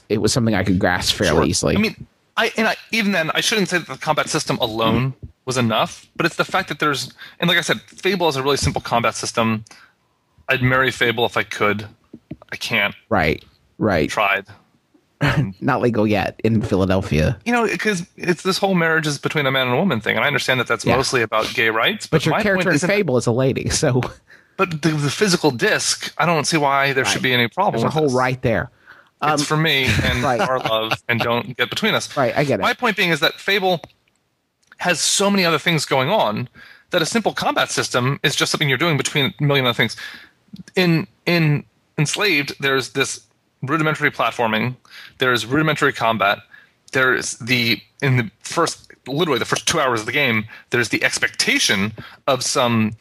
it was something I could grasp fairly easily. I mean, even then, I shouldn't say that the combat system alone was enough, but it's the fact that and like I said, Fable is a really simple combat system. I'd marry Fable if I could. I can't. Right. Tried. Not legal yet in Philadelphia. Because it's this whole marriage is between a man and a woman thing, and I understand that that's mostly about gay rights. But your character in Fable is a lady, so. But the physical disc, I don't see why there should be any problem. There's a hole right there. It's for me and our love, and don't get between us. Right, I get it. My point being is that Fable has so many other things going on that a simple combat system is just something you're doing between a million other things. In Enslaved, there's this rudimentary platforming, there's rudimentary combat, there's in the first 2 hours of the game, there's the expectation of some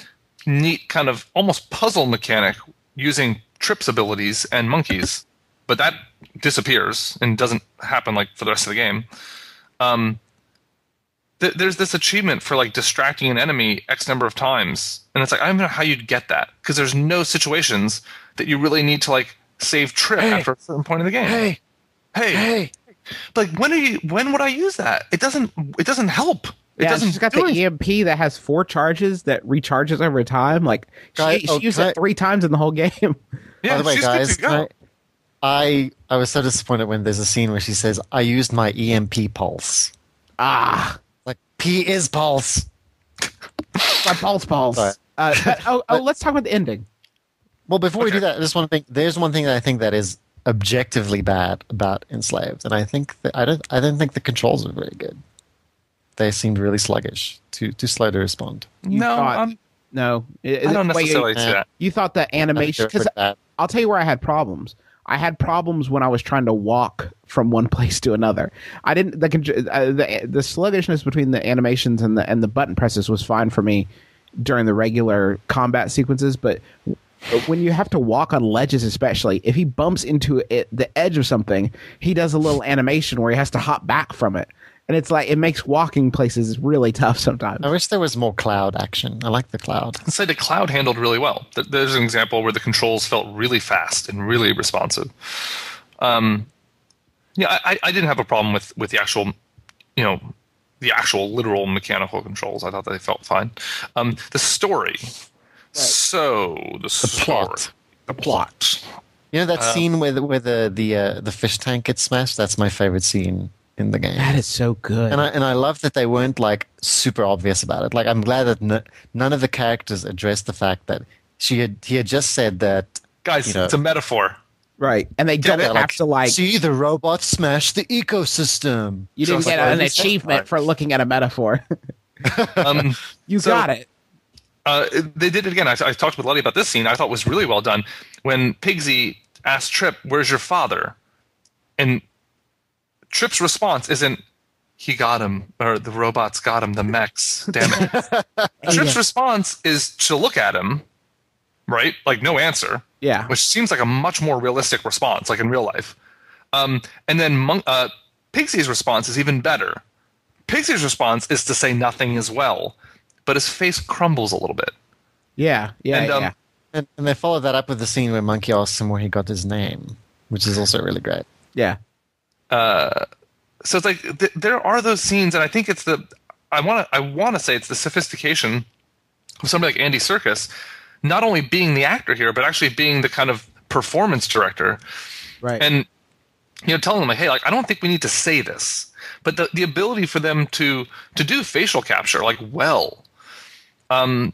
neat kind of almost puzzle mechanic using Trip's abilities and monkeys, but that disappears and doesn't happen like for the rest of the game. There's this achievement for like distracting an enemy X number of times, and it's like I don't know how you'd get that because there's no situations that you really need to like save Trip after a certain point in the game. Hey. But like when would I use that? It doesn't help. It doesn't. She's got the EMP that has 4 charges that recharges over time. Like she used it 3 times in the whole game. Yeah, by the way, she's guys, good to go. I was so disappointed when there's a scene where she says, "I used my EMP pulse." Like P is pulse. My pulse. Right. Let's talk about the ending. Well, before we do that, there's one thing that I think that is objectively bad about Enslaved, and I think that I don't think the controls are very good. They seemed really sluggish, too slow to respond. No. I don't necessarily see that. You thought the animation, because I'll tell you where I had problems. I had problems when I was trying to walk from one place to another. I didn't the sluggishness between the animations and the button presses was fine for me during the regular combat sequences, but when you have to walk on ledges, especially if he bumps into the edge of something, he does a little animation where he has to hop back from it. And it's like, it makes walking places really tough sometimes. I wish there was more cloud action. I like the cloud. I'd say the cloud handled really well. There's an example where the controls felt really fast and really responsive. I didn't have a problem with the actual, the actual literal mechanical controls. I thought they felt fine. The story. Right. So the plot. The plot. You know that scene where the fish tank gets smashed? That's my favorite scene in the game. That is so good. And I love that they weren't like super obvious about it. Like I'm glad that none of the characters addressed the fact that he had just said that. Guys, it's a metaphor. Right. And they don't have to like see the robots smash the ecosystem. You didn't get an achievement for looking at a metaphor. You got it. They did it again. I talked with Letty about this scene. I thought was really well done. When Pigsy asked Trip, "Where's your father?" and Trip's response isn't, "He got him," or "the robots got him, the mechs, damn it." Trip's response is to look at him, right? Like, no answer. Yeah. Which seems like a much more realistic response, like in real life. And then Pigsy's response is even better. Pigsy's response is to say nothing as well, but his face crumbles a little bit. Yeah. And they followed that up with the scene where Monkey asks him where he got his name, which is also really great. Yeah. So it's like there are those scenes, and I think it's I want to say it's the sophistication of somebody like Andy Serkis, not only being the actor here, but actually being the kind of performance director, right? And telling them like, hey, like I don't think we need to say this, but the ability for them to do facial capture like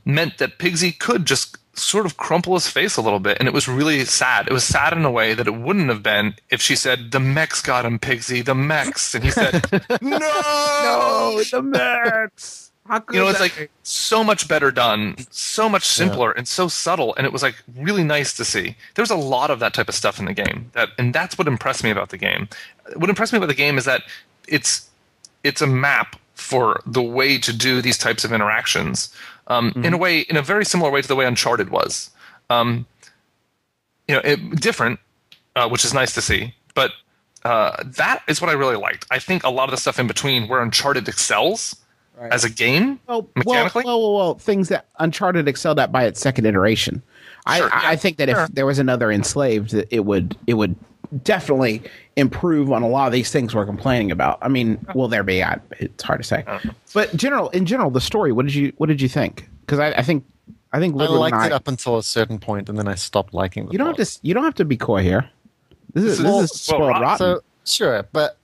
meant that Pigsy could just sort of crumple his face a little bit, and it was really sad. It was sad in a way that it wouldn't have been if she said, "The mechs got him, Pigsy, the mechs," and he said, "No, the mechs." It's like so much better done, so much simpler, and so subtle, and it was like really nice to see. There's a lot of that type of stuff in the game, and that's what impressed me about the game. What impressed me about the game is that it's a map for the way to do these types of interactions. In a very similar way to the way Uncharted was, different, which is nice to see. But that is what I really liked. I think a lot of the stuff in between where Uncharted excels as a game mechanically. Well, things that Uncharted excelled at by its second iteration. I think that if there was another Enslaved, it would definitely improve on a lot of these things we're complaining about. I mean, will there be? It's hard to say. But in general, the story. What did you think? Because I think Liquid I liked it up until a certain point, and then I stopped liking the plot. You don't have to be coy here. This is spoiled rotten. So, sure, but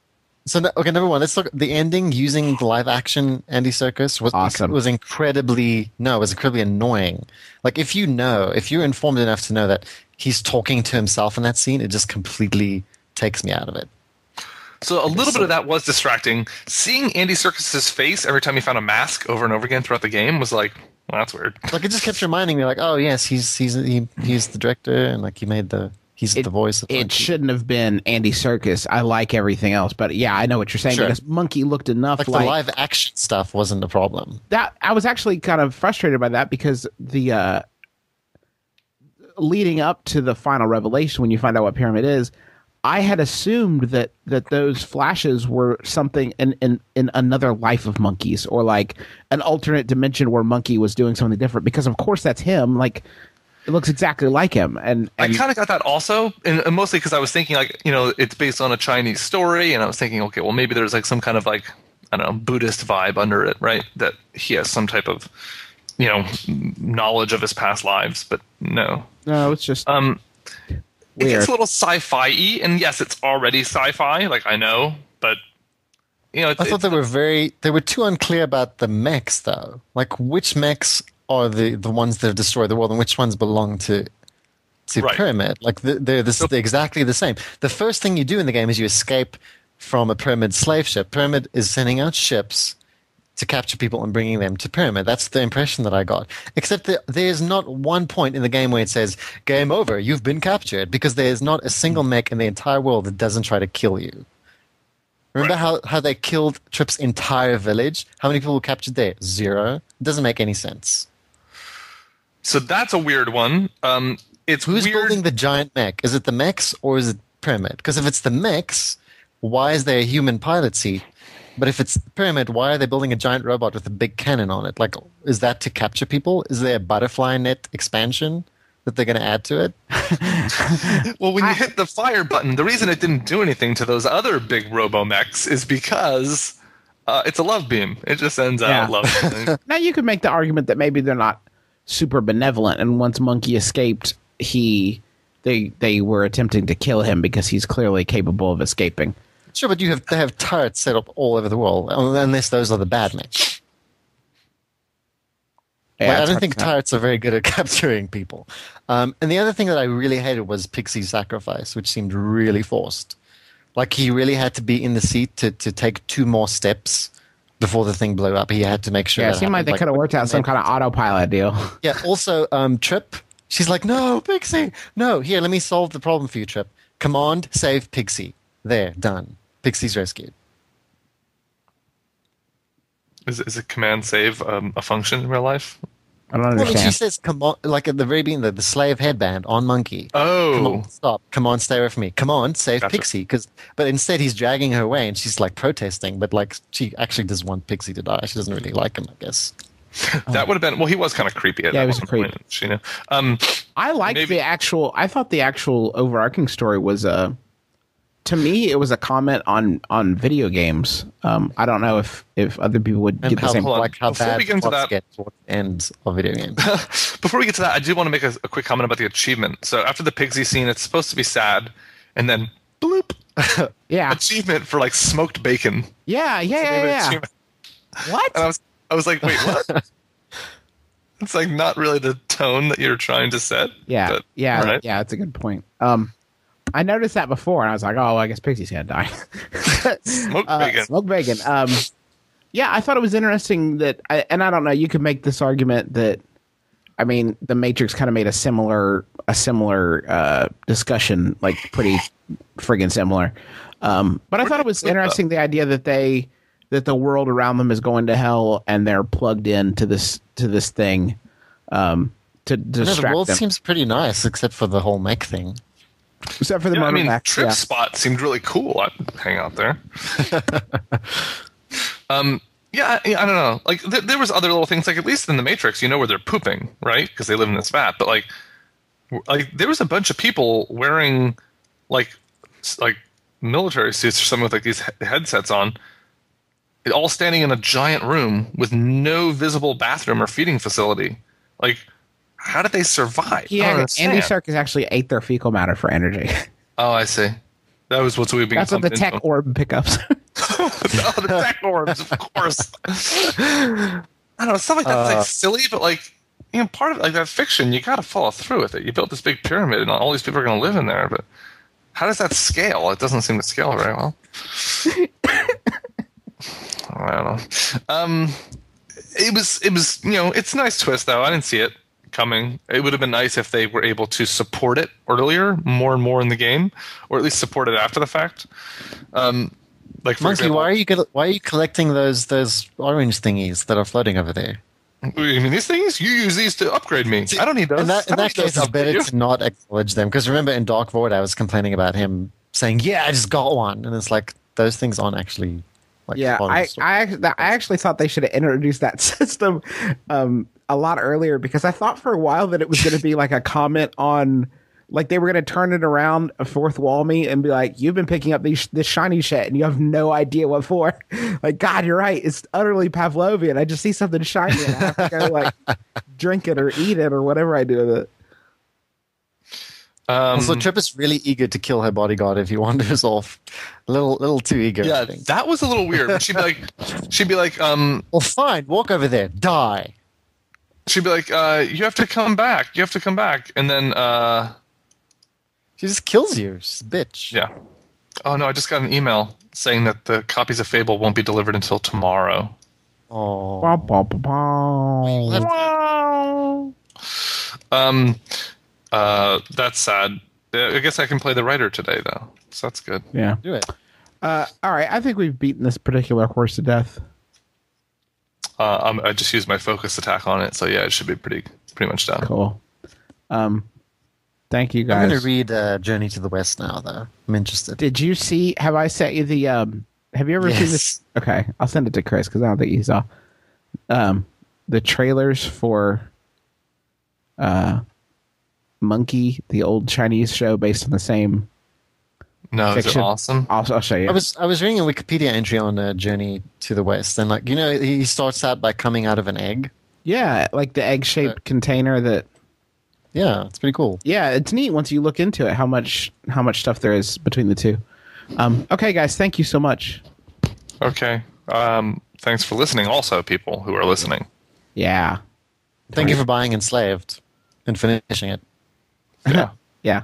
okay, number one, let's look at the ending using the live action Andy Serkis was awesome. Was incredibly annoying. Like if you're informed enough to know that he's talking to himself in that scene, it just completely takes me out of it. So a little bit of that was distracting. Seeing Andy Serkis's face every time he found a mask over and over again throughout the game was like, well, that's weird. Like it just kept reminding me, like, oh yes, he's the director, and like he's the voice of it Monkey. Shouldn't have been Andy Serkis. I like everything else, but yeah, I know what you're saying. Sure. Because Monkey looked enough like the live action stuff wasn't a problem. That I was actually kind of frustrated by that because the leading up to the final revelation, when you find out what Pyramid is, I had assumed that those flashes were something in another life of Monkey's, or like an alternate dimension where Monkey was doing something different. Because of course that's him. Like it looks exactly like him. And I kind of got that also, and mostly because I was thinking like, it's based on a Chinese story, and I was thinking, okay, well maybe there's like some kind of like, I don't know, Buddhist vibe under it, right? That he has some type of, knowledge of his past lives, but no, it's just it gets a little sci-fi-y, and yes, it's already sci-fi, like I know, but I thought they were too unclear about the mechs though. Like which mechs are the ones that have destroyed the world, and which ones belong to right. Pyramid? Like they're exactly the same. The first thing you do in the game is you escape from a Pyramid slave ship. Pyramid is sending out ships to capture people and bringing them to Pyramid. That's the impression that I got. Except that there's not one point in the game where it says, game over, you've been captured, because there's not a single mech in the entire world that doesn't try to kill you. Remember how they killed Trip's entire village? How many people were captured there? 0. It doesn't make any sense. So that's a weird one. Who's building the giant mech? Is it the mechs or is it Pyramid? Because if it's the mechs, why is there a human pilot seat? But if it's Pyramid, why are they building a giant robot with a big cannon on it? Like, is that to capture people? Is there a butterfly net expansion that they're going to add to it? Well, when you hit the fire button, the reason it didn't do anything to those other big robo-mechs is because it's a love beam. It just sends out love beam. Now you could make the argument that maybe they're not super benevolent, and once Monkey escaped, they were attempting to kill him because he's clearly capable of escaping. Sure, but they have turrets set up all over the world, unless those are the bad men. Yeah, I don't think turrets are very good at capturing people. And the other thing that I really hated was Pixie's sacrifice, which seemed really forced. Like he really had to be in the seat to take 2 more steps before the thing blew up. He had to make sure. Yeah, it seemed like they could have worked out some kind of autopilot deal. Yeah. Also, Trip, she's like, "No, Pixie, no. Here, let me solve the problem for you, Trip. Command, save Pixie. There, done. Pixie's rescued." Is a command save a function in real life? I don't understand. Well, she says, "Come on," like at the very beginning, the slave headband on Monkey. Oh, come on, stop! Come on, stay away from me! Come on, save Pixie! But instead, he's dragging her away, and she's like protesting. But like, she actually does want Pixie to die. She doesn't really like him, I guess. That would have been. Well, he was kind of creepy at that he was creepy. Point, I liked the actual. I thought the actual overarching story was to me, it was a comment on video games. I don't know if other people would get the same. Like how Before bad we get into that, ends of video games. Before we get to that, I do want to make a quick comment about the achievement. So after the Pigsy scene, it's supposed to be sad, and then bloop, yeah, achievement for like smoked bacon. Yeah. What? And I was like, wait, what? It's like not really the tone that you're trying to set. Yeah, but, yeah, right. Yeah. That's a good point. I noticed that before, and I was like, "Oh, I guess Pixie's gonna die." Smoked bacon. Smoked bacon. Yeah, I thought it was interesting that, and I don't know. You could make this argument that, I mean, The Matrix kind of made a similar discussion, like pretty friggin' similar. But I thought it was interesting the idea that the world around them is going to hell, and they're plugged into this thing to distract the world them. seems pretty nice, except for the whole mech thing. Except for the Trip's spot seemed really cool. I'd hang out there. I don't know. Like there was other little things. Like at least in the Matrix, you know where they're pooping, right? Because they live in this vat. But like there was a bunch of people wearing like like military suits or something with like these headsets on, all standing in a giant room with no visible bathroom or feeding facility. Like, how did they survive? Yeah, Andy Serkis actually ate their fecal matter for energy. Oh, I see. That was what we've been. That's what the tech orb pickups. The tech orbs, of course. I don't know, stuff like that's like silly, but like, you know, part of like that fiction, you got to follow through with it. You built this big pyramid, and all these people are going to live in there, but how does that scale? It doesn't seem to scale very well. I don't know. It was, you know, it's a nice twist though. I didn't see it coming. It would have been nice if they were able to support it earlier, more and more in the game, or at least support it after the fact. Like, for Monkey, example, why are you collecting those orange thingies that are floating over there? You mean these things? You use these to upgrade me. I don't need those. In that case, it's better to not acknowledge them, because remember in Dark Void I was complaining about him saying, "Yeah, I just got one," and it's like those things aren't actually. Like, yeah, I actually thought they should have introduced that system a lot earlier, because I thought for a while that it was going to be like a comment on, like they were going to turn it around, a fourth wall me, and be like, "You've been picking up this shiny shit and you have no idea what for." Like, God, you're right. It's utterly Pavlovian. I just see something shiny and I have to go like drink it or eat it or whatever I do with it. So Trip is really eager to kill her bodyguard if he wanders off. A little too eager. Yeah, I think. that was a little weird. She'd be like, well, fine, walk over there, die. She'd be like, you have to come back. You have to come back. And then, she just kills you. She's a bitch. Yeah. Oh no, I just got an email saying that the copies of Fable won't be delivered until tomorrow. Oh. That's sad. I guess I can play the writer today, though, so that's good. Yeah, do it. All right, I think we've beaten this particular horse to death. I just used my focus attack on it, so yeah, it should be pretty much done. Cool. Thank you, guys. I'm going to read Journey to the West now, though. I'm interested. Did you see? Have I sent you the? Have you ever seen this? Okay, I'll send it to Chris because I don't think he saw. The trailers for. Monkey, the old Chinese show based on the same. No, fiction. is it awesome? I'll show you. I was reading a Wikipedia entry on Journey to the West, and like, you know, he starts out by coming out of an egg. Yeah, like the egg-shaped container that. Yeah, it's pretty cool. Yeah, it's neat once you look into it how much stuff there is between the two. Okay, guys, thank you so much. Okay, thanks for listening. Also, people who are listening. Yeah. Thank you for buying Enslaved and finishing it. Yeah. Yeah.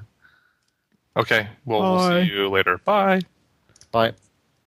Okay. Well, we'll see you later. Bye. Bye.